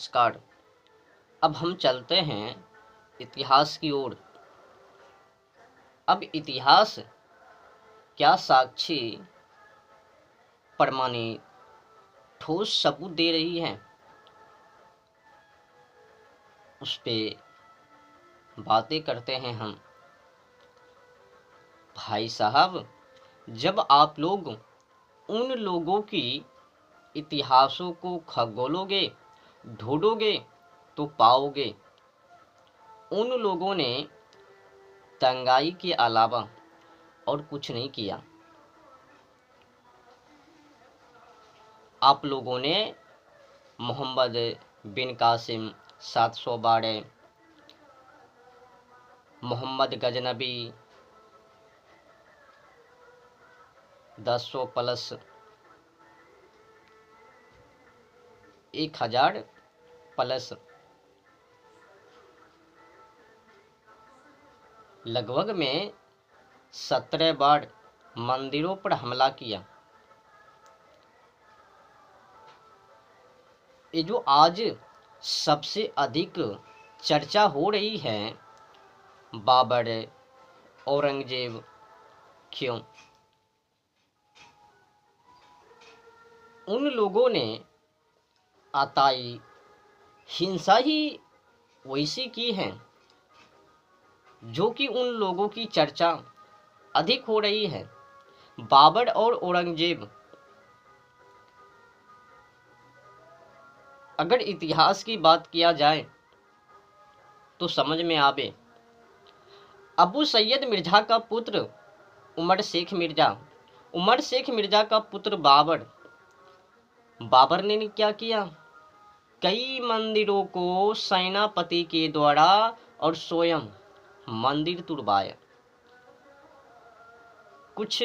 नमस्कार। अब हम चलते हैं इतिहास की ओर। अब इतिहास क्या साक्षी, प्रमाणित, ठोस सबूत दे रही है, उस पे बातें करते हैं हम। भाई साहब, जब आप लोग उन लोगों की इतिहासों को खगोलोगे, ढूंढोगे, तो पाओगे उन लोगों ने तंगाई के अलावा और कुछ नहीं किया। आप लोगों ने मोहम्मद बिन कासिम 712, मोहम्मद गजनबी 1000 प्लस 1000 प्लस लगभग में 17 बार मंदिरों पर हमला किया। ये जो आज सबसे अधिक चर्चा हो रही है, बाबर, औरंगजेब, क्यों? उन लोगों ने अताई हिंसा ही वैसी की है जो कि उन लोगों की चर्चा अधिक हो रही है। बाबर और औरंगजेब, अगर इतिहास की बात किया जाए तो समझ में आवे। अबू सैयद मिर्जा का पुत्र उमर शेख मिर्जा, उमर शेख मिर्जा का पुत्र बाबर, बाबर ने क्या किया? कई मंदिरों को सेनापति के द्वारा और स्वयं मंदिर तुड़वाया। कुछ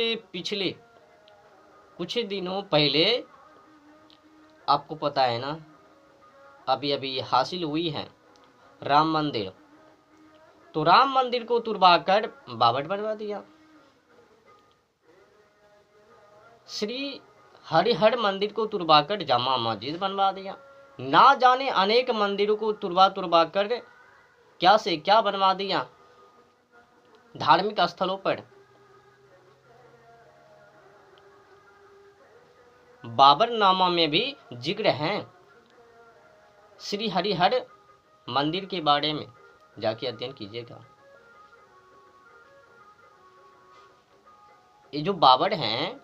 दिनों पहले, आपको पता है ना, अभी अभी हासिल हुई है राम मंदिर, तो राम मंदिर को तुड़वाकर बाबर बनवा दिया। श्री हरिहर मंदिर को तुड़वाकर जामा मस्जिद बनवा दिया। ना जाने अनेक मंदिरों को तुड़वा कर क्या से क्या बनवा दिया धार्मिक स्थलों पर। बाबर नामा में भी जिक्र है श्री हरिहर मंदिर के बारे में, जाके अध्ययन कीजिएगा। ये जो बाबर हैं,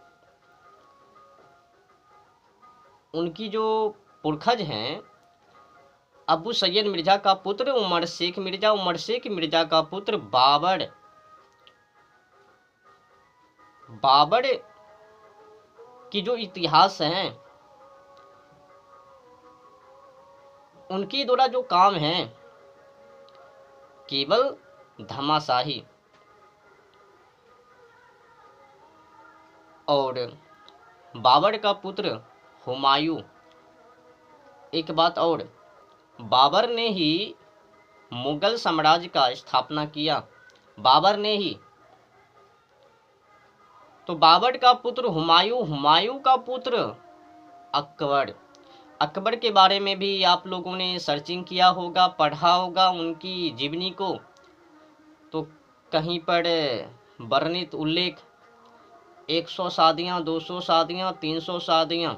उनकी जो पुरखज हैं, अबू सैयद मिर्जा का पुत्र उमर शेख मिर्जा, उमर शेख मिर्जा का पुत्र बाबर, बाबर की जो इतिहास है, उनके द्वारा जो काम है केवल धमाशाही। और बाबर का पुत्र हुमायूं, एक बात और, बाबर ने ही मुगल साम्राज्य का स्थापना किया, बाबर ने ही। तो बाबर का पुत्र हुमायूं, हुमायूं का पुत्र अकबर, अकबर के बारे में भी आप लोगों ने सर्चिंग किया होगा, पढ़ा होगा उनकी जीवनी को। तो कहीं पर वर्णित उल्लेख 100 शादियां, 200 शादियां, 300 शादियां,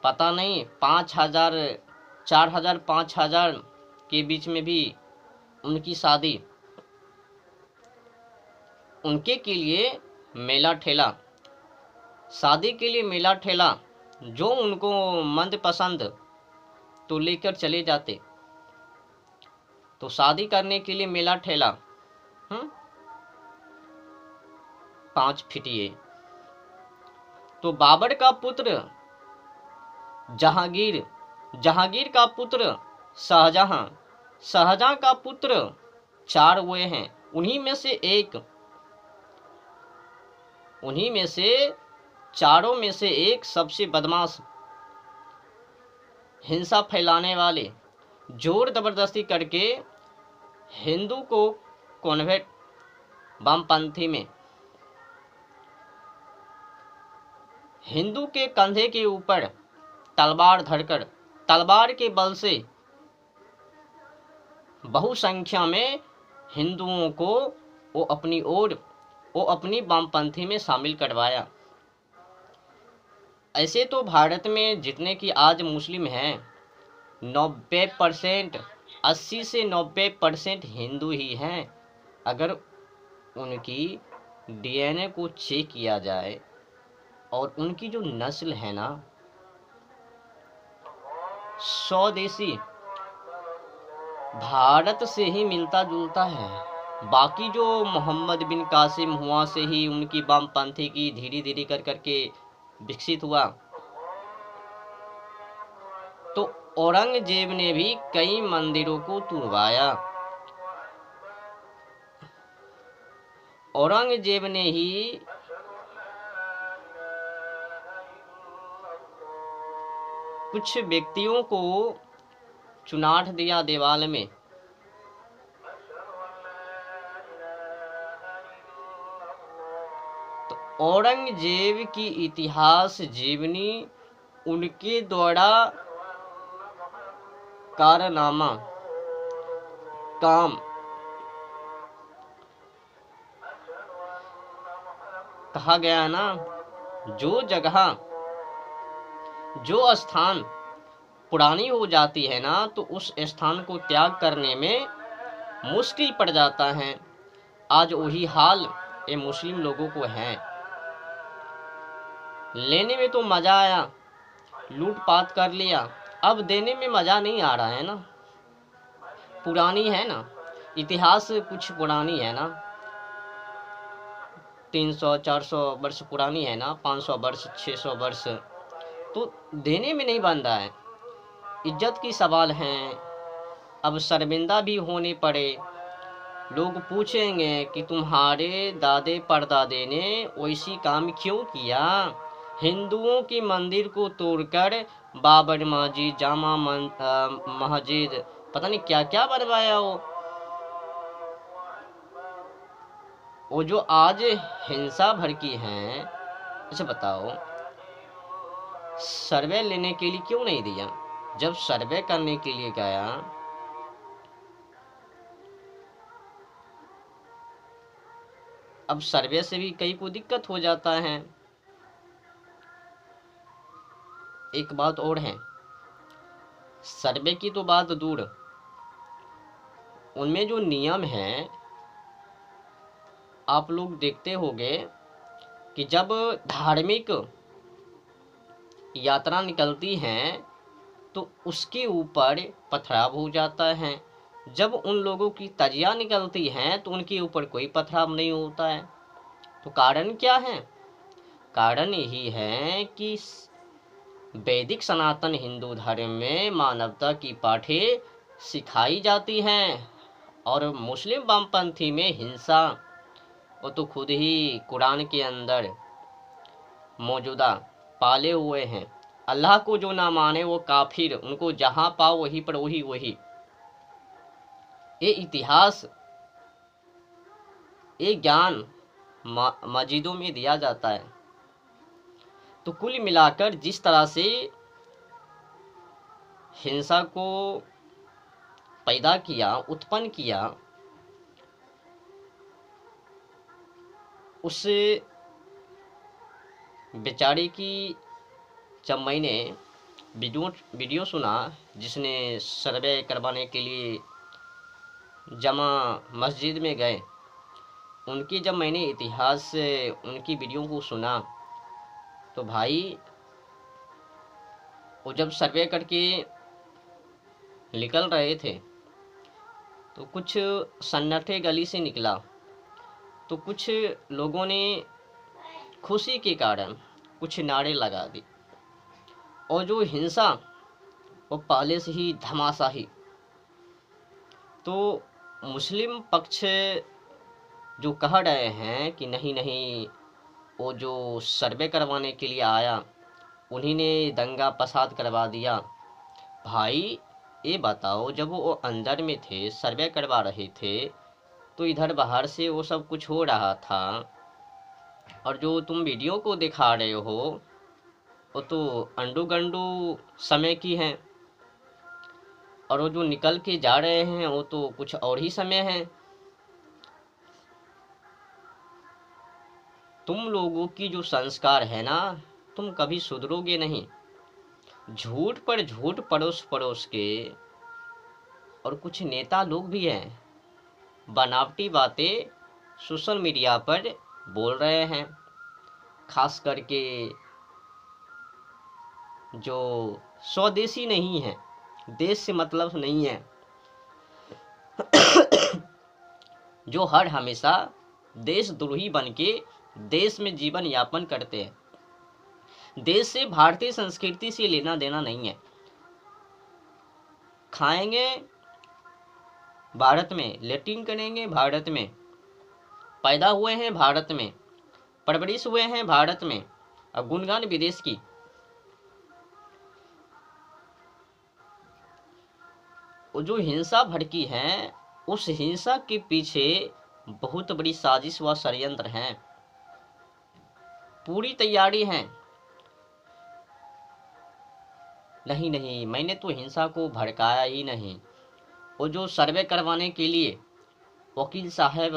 पता नहीं 5000, 4000, 5000 के बीच में भी उनकी शादी। उनके के लिए मेला ठेला, शादी के लिए मेला ठेला, जो उनको मंद पसंद तो लेकर चले जाते। तो शादी करने के लिए मेला ठेला, 5 फीटिए। तो बाबर का पुत्र जहांगीर, जहांगीर का पुत्र शाहजहां, शाहजहां का पुत्र 4 हुए हैं। उन्हीं में से चारों में से एक सबसे बदमाश, हिंसा फैलाने वाले, जोर जबरदस्ती करके हिंदू को कॉन्वर्ट, वामपंथी में, हिंदू के कंधे के ऊपर तलवार धरकर तलवार के बल से बहुसंख्या में हिंदुओं को वो अपनी ओर, वो अपनी वामपंथी में शामिल करवाया। ऐसे तो भारत में जितने की आज मुस्लिम हैं 90%, 80 से 90% हिंदू ही हैं। अगर उनकी डीएनए को चेक किया जाए और उनकी जो नस्ल है ना, स्वदेशी भारत से ही मिलता जुलता है। बाकी जो मोहम्मद बिन कासिम हुआ से ही उनकी वामपंथी की धीरे धीरे कर करके विकसित हुआ। तो औरंगजेब ने भी कई मंदिरों को तुड़वाया। औरंगजेब ने ही कुछ व्यक्तियों को चुनाट दिया दीवाल में। तो औरंगजेब की इतिहास जीवनी उनके द्वारा कारनामा काम कहा गया है ना। जो जगह, जो स्थान पुरानी हो जाती है ना, तो उस स्थान को त्याग करने में मुश्किल पड़ जाता है। आज वही हाल ये मुस्लिम लोगों को है। लेने में तो मजा आया, लूटपाट कर लिया, अब देने में मजा नहीं आ रहा है ना। पुरानी है ना, इतिहास कुछ पुरानी है ना, 300-400 वर्ष पुरानी है ना, 500 वर्ष, 600 वर्ष, तो देने में नहीं बन रहा है। इज्जत की सवाल है। अब शर्मिंदा भी होने पड़े, लोग पूछेंगे कि तुम्हारे दादे परदादे ने वैसी काम क्यों किया। हिंदुओं की मंदिर को तोड़कर बाबर मस्जिद, जामा मस्जिद, पता नहीं क्या क्या बनवाया। वो जो आज हिंसा भड़की हैं, अच्छा बताओ, सर्वे लेने के लिए क्यों नहीं दिया? जब सर्वे करने के लिए गया, अब सर्वे से भी कई को दिक्कत हो जाता है। एक बात और है, सर्वे की तो बात दूर, उनमें जो नियम है आप लोग देखते होंगे कि जब धार्मिक यात्रा निकलती हैं तो उसके ऊपर पथराव हो जाता है। जब उन लोगों की तजिया निकलती हैं तो उनके ऊपर कोई पथराव नहीं होता है। तो कारण क्या है? कारण यही है कि वैदिक सनातन हिंदू धर्म में मानवता की पाठें सिखाई जाती हैं, और मुस्लिम वामपंथी में हिंसा, वो तो खुद ही कुरान के अंदर मौजूदा पाले हुए हैं। अल्लाह को जो ना माने वो काफिर, उनको जहां पाओ वहीं पर वही। ये इतिहास, ये ज्ञान मस्जिदों में दिया जाता है। तो कुल मिलाकर जिस तरह से हिंसा को पैदा किया, उत्पन्न किया, उस बेचारे की जब मैंने वीडियो सुना, जिसने सर्वे करवाने के लिए जमा मस्जिद में गए, उनकी जब मैंने इतिहास से उनकी वीडियो को सुना, तो भाई वो जब सर्वे करके निकल रहे थे तो कुछ सन्नाटे गली से निकला, तो कुछ लोगों ने खुशी के कारण कुछ नारे लगा दी, और जो हिंसा वो पहले से ही धमासाही। तो मुस्लिम पक्ष जो कह रहे हैं कि नहीं नहीं, वो जो सर्वे करवाने के लिए आया उन्हीं ने दंगा फसाद करवा दिया। भाई ये बताओ, जब वो अंदर में थे, सर्वे करवा रहे थे, तो इधर बाहर से वो सब कुछ हो रहा था, और जो तुम वीडियो को दिखा रहे हो वो तो अंडू गंडू समय की हैं। और वो जो निकल के जा रहे हैं वो तो कुछ और ही समय है। तुम लोगों की जो संस्कार है ना, तुम कभी सुधरोगे नहीं। झूठ पर झूठ परोस परोस के, और कुछ नेता लोग भी हैं बनावटी बातें सोशल मीडिया पर बोल रहे हैं, खास करके जो स्वदेशी नहीं है, देश से मतलब नहीं है, जो हर हमेशा देशद्रोही बन के देश में जीवन यापन करते हैं। देश से, भारतीय संस्कृति से लेना देना नहीं है। खाएंगे भारत में, लैट्रिन करेंगे भारत में, पैदा हुए हैं भारत में, परवरिश हुए हैं भारत में, अब गुणगान विदेश की। वो जो हिंसा भड़की है, उस हिंसा के पीछे बहुत बड़ी साजिश व षड्यंत्र है, पूरी तैयारी है। नहीं नहीं, मैंने तो हिंसा को भड़काया ही नहीं। वो जो सर्वे करवाने के लिए वकील साहब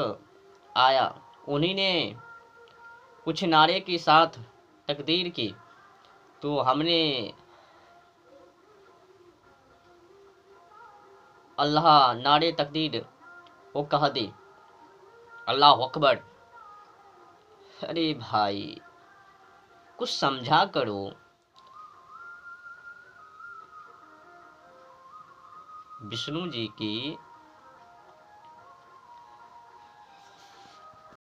आया, उन्हीं ने कुछ नारे के साथ तकदीर की, तो हमने अल्लाह नारे तकदीर वो कह दी, अल्लाह अकबर। अरे भाई, कुछ समझा करो। विष्णु जी की